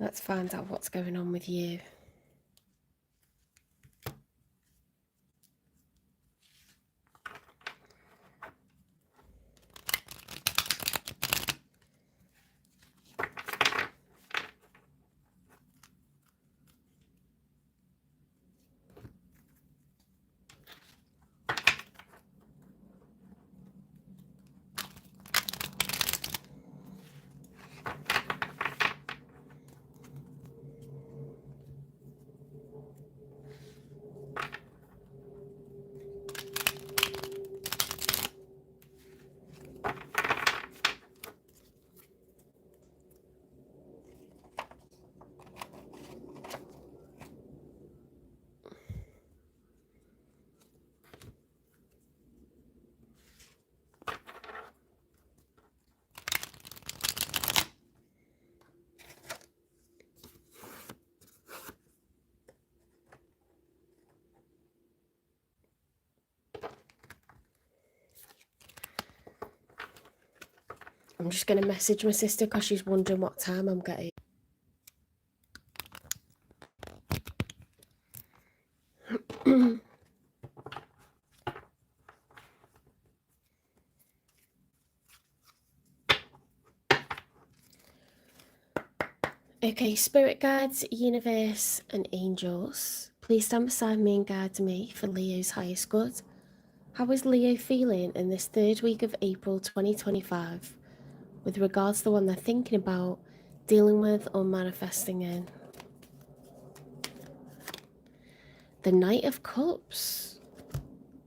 Let's find out what's going on with you. I'm just going to message my sister because she's wondering what time I'm getting. Okay, spirit guides, universe, and angels, please stand beside me and guide me for Leo's highest good. How is Leo feeling in this third week of April 2025 with regards to the one they're thinking about, dealing with, or manifesting in? The Knight of Cups.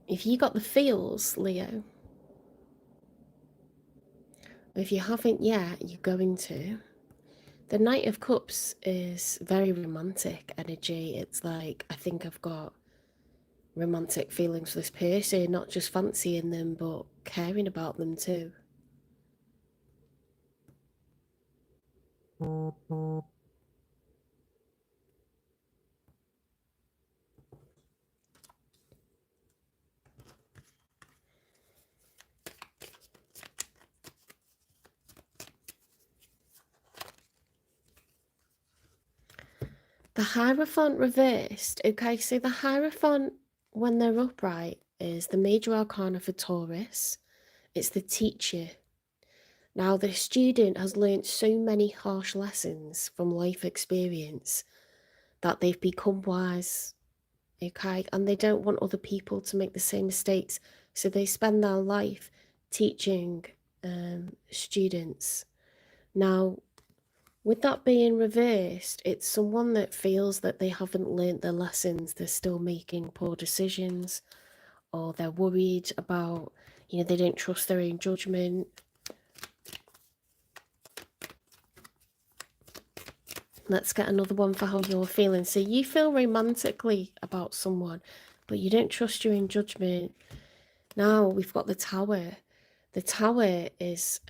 If you got the feels, Leo, if you haven't yet, you're going to. The Knight of Cups is very romantic energy. It's like, I think I've got romantic feelings for this person, not just fancying them, but caring about them too. The Hierophant reversed. Okay, so the Hierophant, when they're upright, is the major arcana for Taurus. It's the teacher. Now, the student has learnt so many harsh lessons from life experience that they've become wise, okay? And they don't want other people to make the same mistakes. So they spend their life teaching students. Now, with that being reversed, it's someone that feels that they haven't learnt their lessons. They're still making poor decisions, or they're worried about, they don't trust their own judgment. Let's get another one for how you're feeling. So you feel romantically about someone, but you don't trust your own judgment. Now we've got the Tower. The Tower is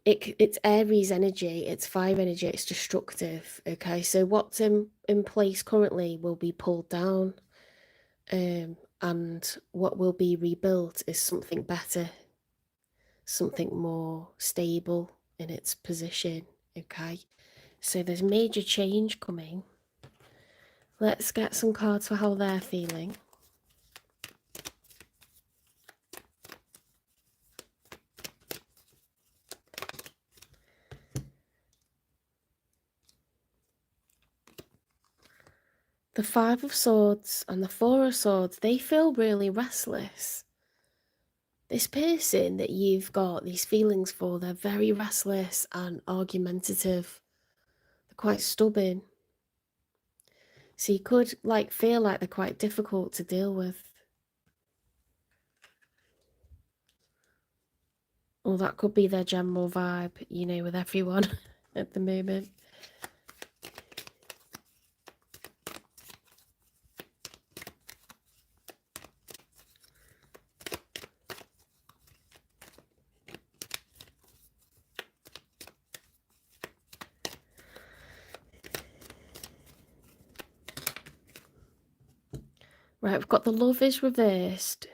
it's Aries energy, it's fire energy, it's destructive. Okay, so what's in place currently will be pulled down, and what will be rebuilt is something better, something more stable in its position. Okay, so there's major change coming. Let's get some cards for how they're feeling. The Five of Swords and the Four of Swords, they feel really restless. This person that you've got these feelings for, they're very restless and argumentative. They're quite stubborn. So you could feel like they're quite difficult to deal with. Or that could be their general vibe, with everyone at the moment. Right, we've got the Love is reversed.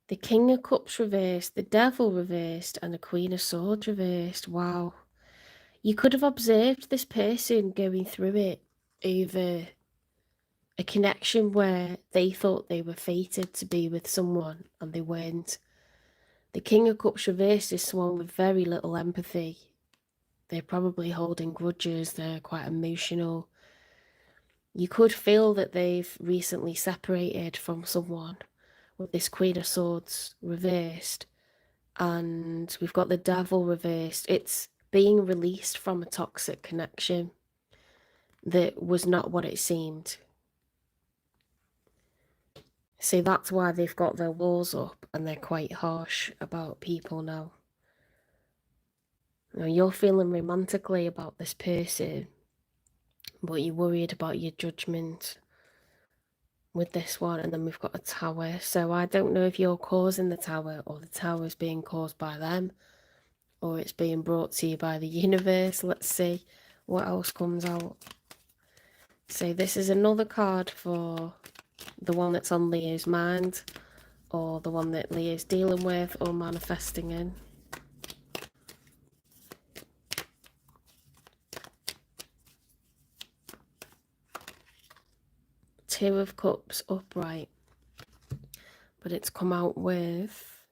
the King of Cups reversed, the Devil reversed, and the Queen of Swords reversed. Wow. You could have observed this person going through it over a connection where they thought they were fated to be with someone and they weren't. The King of Cups reversed is someone with very little empathy. They're probably holding grudges, they're quite emotional. You could feel that they've recently separated from someone with this Queen of Swords reversed. And we've got the Devil reversed. It's being released from a toxic connection that was not what it seemed. See, that's why they've got their walls up and they're quite harsh about people now. Now, you're feeling romantically about this person, but you're worried about your judgment with this one. And then we've got a tower. So I don't know if you're causing the tower or the tower is being caused by them, or it's being brought to you by the universe. Let's see what else comes out. So this is another card for the one that's on Leo's mind, or the one that Leo's dealing with or manifesting in. Two of Cups upright, but it's come out with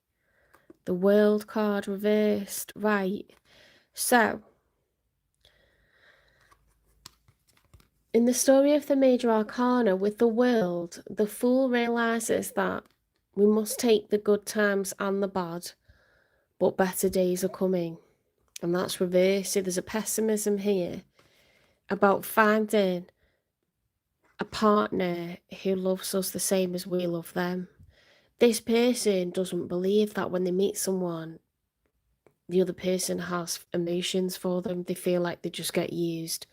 the World card reversed. Right, so in the story of the Major Arcana with the World, the Fool realises that we must take the good times and the bad, but better days are coming. And that's reversed. So there's a pessimism here about finding a partner who loves us the same as we love them. This person doesn't believe that when they meet someone, the other person has emotions for them. They feel like they just get used,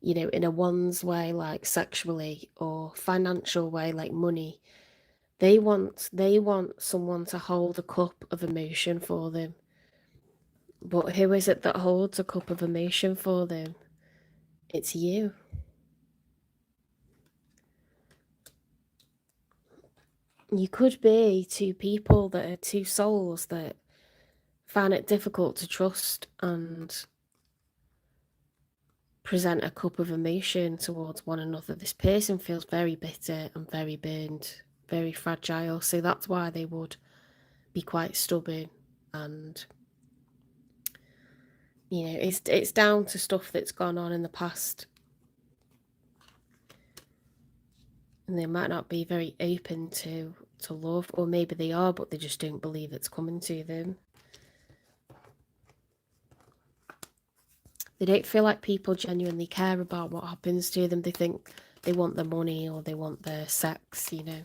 you know, in a one's way, like sexually, or financial way, like money. They want someone to hold a cup of emotion for them. But who is it that holds a cup of emotion for them? It's you. You could be two people that are two souls that find it difficult to trust and present a cup of emotion towards one another. This person feels very bitter and very burned, very fragile. So that's why they would be quite stubborn, and you know, it's down to stuff that's gone on in the past, and they might not be very open to love, or maybe they are, but they just don't believe it's coming to them. They don't feel like people genuinely care about what happens to them. They think they want their money or they want their sex, you know.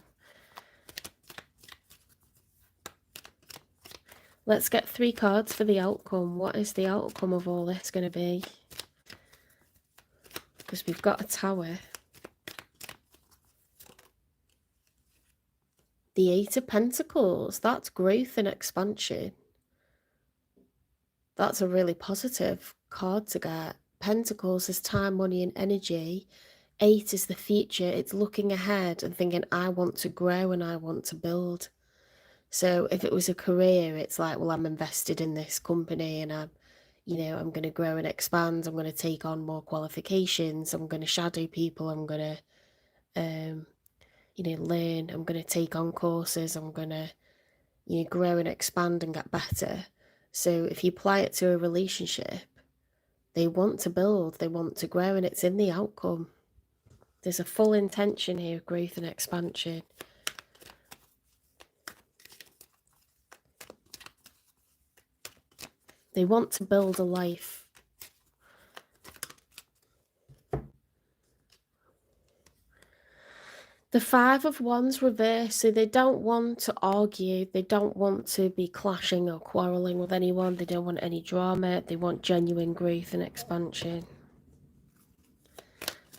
Let's get 3 cards for the outcome. What is the outcome of all this going to be? Because we've got a tower. The 8 of Pentacles. That's growth and expansion. That's a really positive card to get. Pentacles is time, money, and energy. 8 is the future. It's looking ahead and thinking, I want to grow and I want to build. So if it was a career, it's like, well, I'm invested in this company and I'm going to grow and expand. I'm going to take on more qualifications. I'm going to shadow people. I'm going to, learn. I'm going to take on courses. I'm going to, grow and expand and get better. So if you apply it to a relationship, they want to build, they want to grow, and it's in the outcome. There's a full intention here of growth and expansion. They want to build a life. The 5 of Wands reversed, so they don't want to argue. They don't want to be clashing or quarrelling with anyone. They don't want any drama. They want genuine growth and expansion.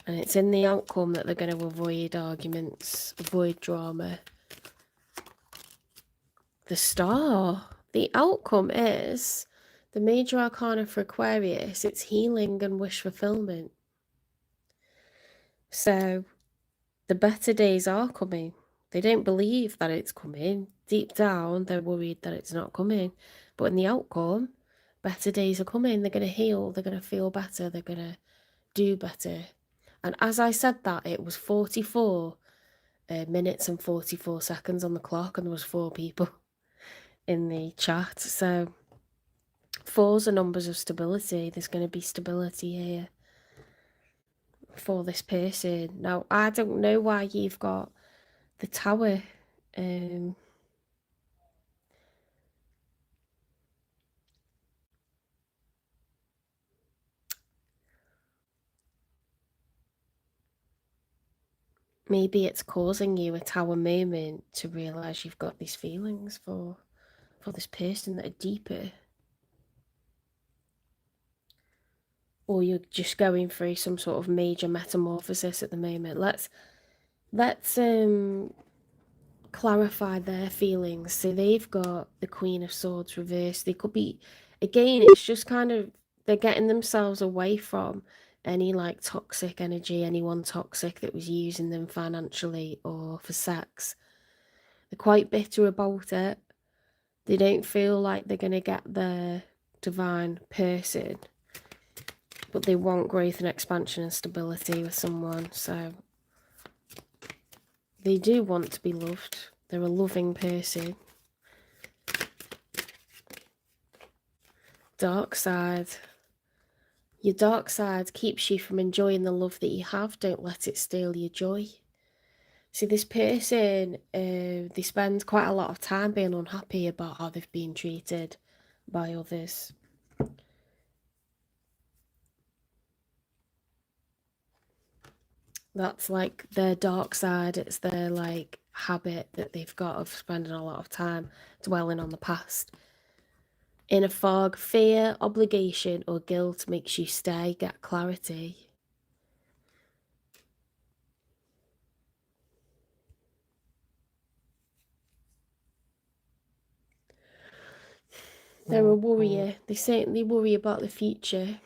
And it's in the outcome that they're going to avoid arguments, avoid drama. The Star. The outcome is the Major Arcana for Aquarius. It's healing and wish fulfillment. So the better days are coming. They don't believe that it's coming. Deep down, they're worried that it's not coming. But in the outcome, better days are coming. They're going to heal. They're going to feel better. They're going to do better. And as I said that, it was 44 minutes and 44 seconds on the clock, and there was 4 people in the chat. So 4s are numbers of stability. There's going to be stability here for this person. Now, I don't know why you've got the Tower. Maybe it's causing you a Tower moment to realise you've got these feelings for this person that are deeper. Or you're just going through some sort of major metamorphosis at the moment. Let's clarify their feelings. So they've got the Queen of Swords reversed. They could be, again, it's just kind of, they're getting themselves away from any like toxic energy, anyone toxic that was using them financially or for sex. They're quite bitter about it. They don't feel like they're going to get their divine person, but they want growth and expansion and stability with someone. So they do want to be loved. They're a loving person. Dark side. Your dark side keeps you from enjoying the love that you have. Don't let it steal your joy. See, this person, they spend quite a lot of time being unhappy about how they've been treated by others. That's like their dark side. It's their like habit that they've got of spending a lot of time dwelling on the past. In a fog, fear, obligation, or guilt makes you stay. Get clarity. They're a worrier. They certainly worry about the future.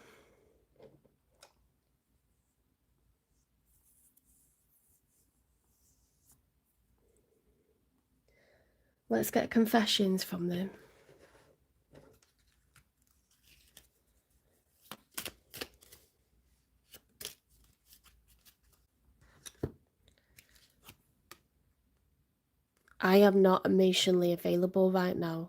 Let's get confessions from them. I am not emotionally available right now.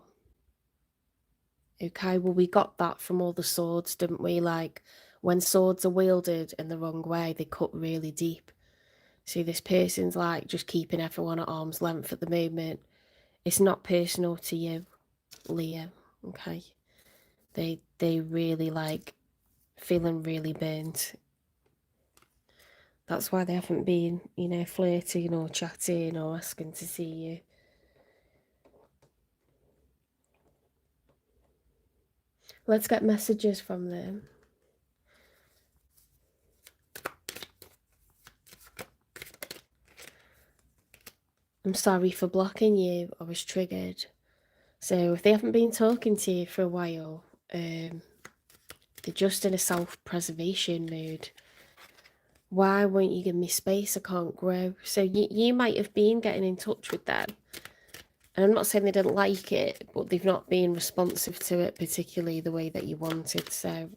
Okay, well, we got that from all the swords, didn't we? Like, when swords are wielded in the wrong way, they cut really deep. See, this person's like just keeping everyone at arm's length at the moment. It's not personal to you, Leo, okay? They really like feeling really burnt. That's why they haven't been, you know, flirting or chatting or asking to see you. Let's get messages from them. I'm sorry for blocking you. I was triggered. So if they haven't been talking to you for a while, they're just in a self-preservation mood. Why won't you give me space? I can't grow. So you might have been getting in touch with them. And I'm not saying they didn't like it, but they've not been responsive to it, particularly the way that you wanted. So,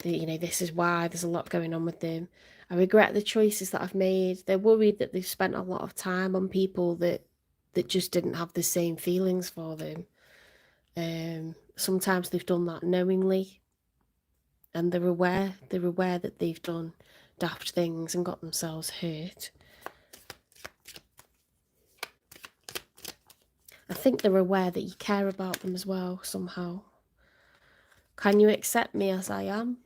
you know, this is why there's a lot going on with them. I regret the choices that I've made. They're worried that they've spent a lot of time on people that just didn't have the same feelings for them. Sometimes they've done that knowingly, and they're aware that they've done daft things and got themselves hurt. I think they're aware that you care about them as well, somehow. Can you accept me as I am?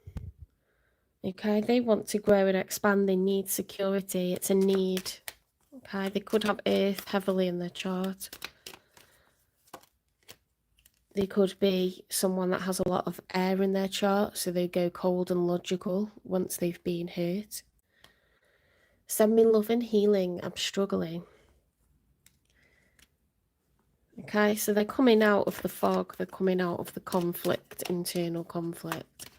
Okay, they want to grow and expand. They need security. It's a need. Okay, they could have Earth heavily in their chart. They could be someone that has a lot of air in their chart, so they go cold and logical once they've been hurt. Send me love and healing. I'm struggling. Okay, so they're coming out of the fog. They're coming out of the conflict, internal conflict.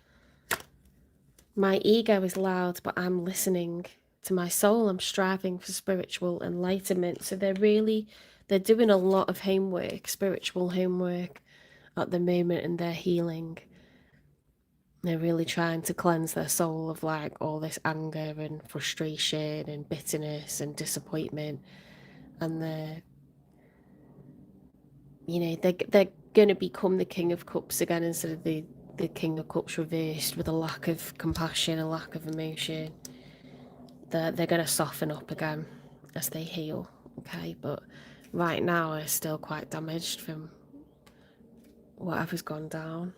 My ego is loud, but I'm listening to my soul. I'm striving for spiritual enlightenment. So they're doing a lot of homework, spiritual homework at the moment, and they're healing. They're really trying to cleanse their soul of like all this anger and frustration and bitterness and disappointment. And they're going to become the King of Cups again instead of the King of Cups reversed, with a lack of compassion, a lack of emotion. They're going to soften up again as they heal, okay? But right now they're still quite damaged from whatever's gone down.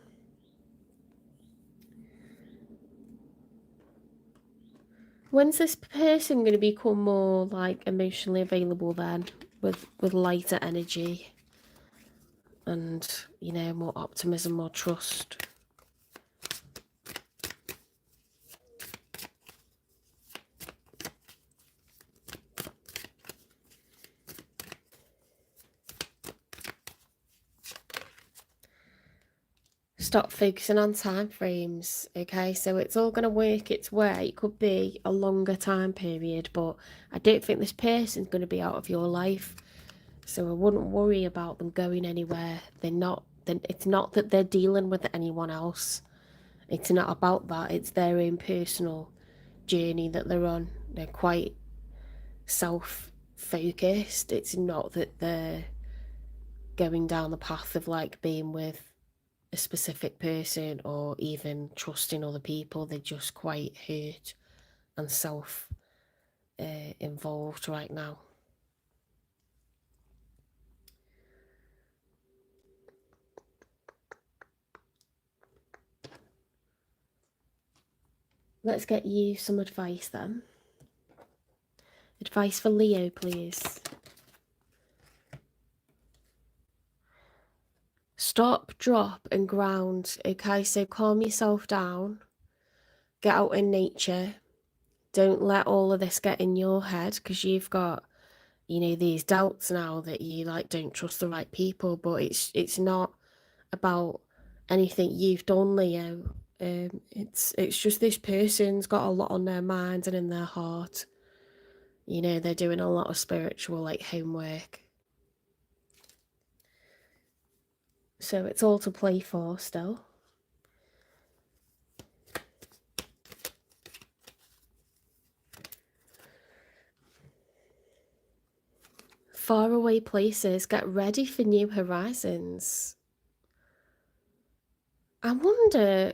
When's this person going to become more like emotionally available then, with lighter energy and, you know, more optimism, more trust? Stop focusing on time frames, okay? So it's all going to work its way. It could be a longer time period, but I don't think this person's going to be out of your life. So I wouldn't worry about them going anywhere. It's not that they're dealing with anyone else. It's not about that. It's their own personal journey that they're on. They're quite self-focused. It's not that they're going down the path of like being with a specific person or even trusting other people. They're just quite hurt and involved right now. Let's get you some advice then. Advice for Leo, please. Stop, drop and ground, okay? So calm yourself down. Get out in nature. Don't let all of this get in your head, because you've got, you know, these doubts now that you like don't trust the right people. But it's not about anything you've done, Leo. It's just this person's got a lot on their mind and in their heart. You know, they're doing a lot of spiritual like homework. So it's all to play for still. Faraway places, get ready for new horizons. I wonder,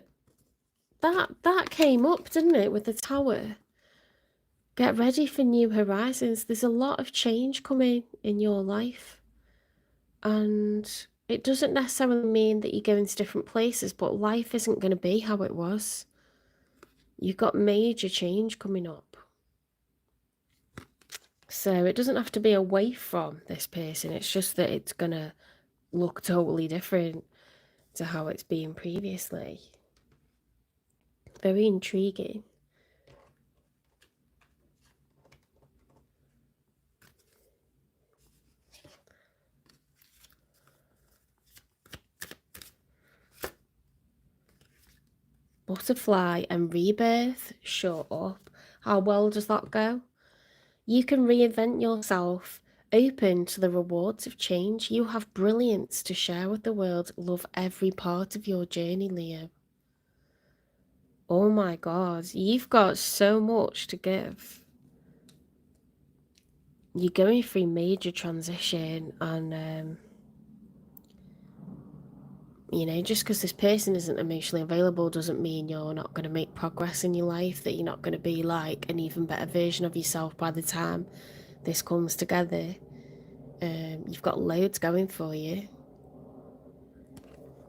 that came up, didn't it, with the tower? Get ready for new horizons. There's a lot of change coming in your life. And it doesn't necessarily mean that you're going to different places, but life isn't going to be how it was. You've got major change coming up. So it doesn't have to be away from this person. It's just that it's going to look totally different to how it's been previously. Very intriguing. Butterfly and rebirth. Shut up. How well does that go? You can reinvent yourself, open to the rewards of change. You have brilliance to share with the world. Love every part of your journey, Leo. Oh my God, you've got so much to give. You're going through major transition, and you know, just because this person isn't emotionally available doesn't mean you're not going to make progress in your life, that you're not going to be like an even better version of yourself by the time this comes together. You've got loads going for you.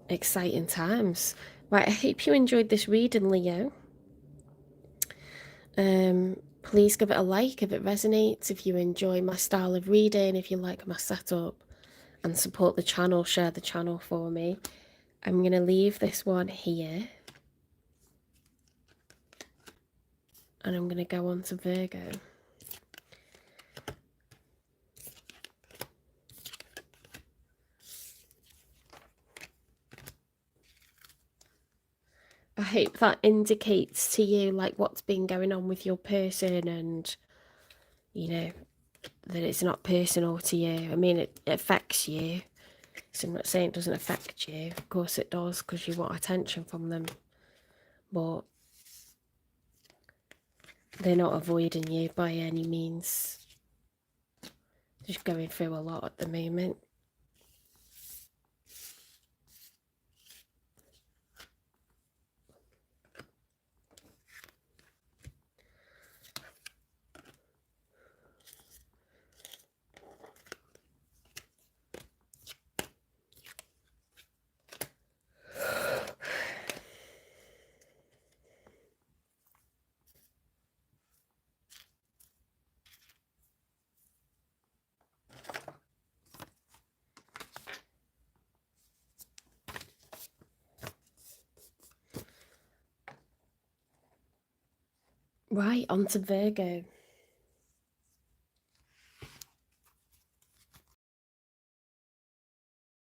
Exciting times. Right, I hope you enjoyed this reading, Leo. Please give it a like if it resonates, if you enjoy my style of reading, if you like my setup, and support the channel, share the channel for me. I'm going to leave this one here. And I'm going to go on to Virgo. I hope that indicates to you like what's been going on with your person, and you know that it's not personal to you. I mean, it affects you. So I'm not saying it doesn't affect you. Of course it does, because you want attention from them. But they're not avoiding you by any means. Just going through a lot at the moment. Right, on to Virgo.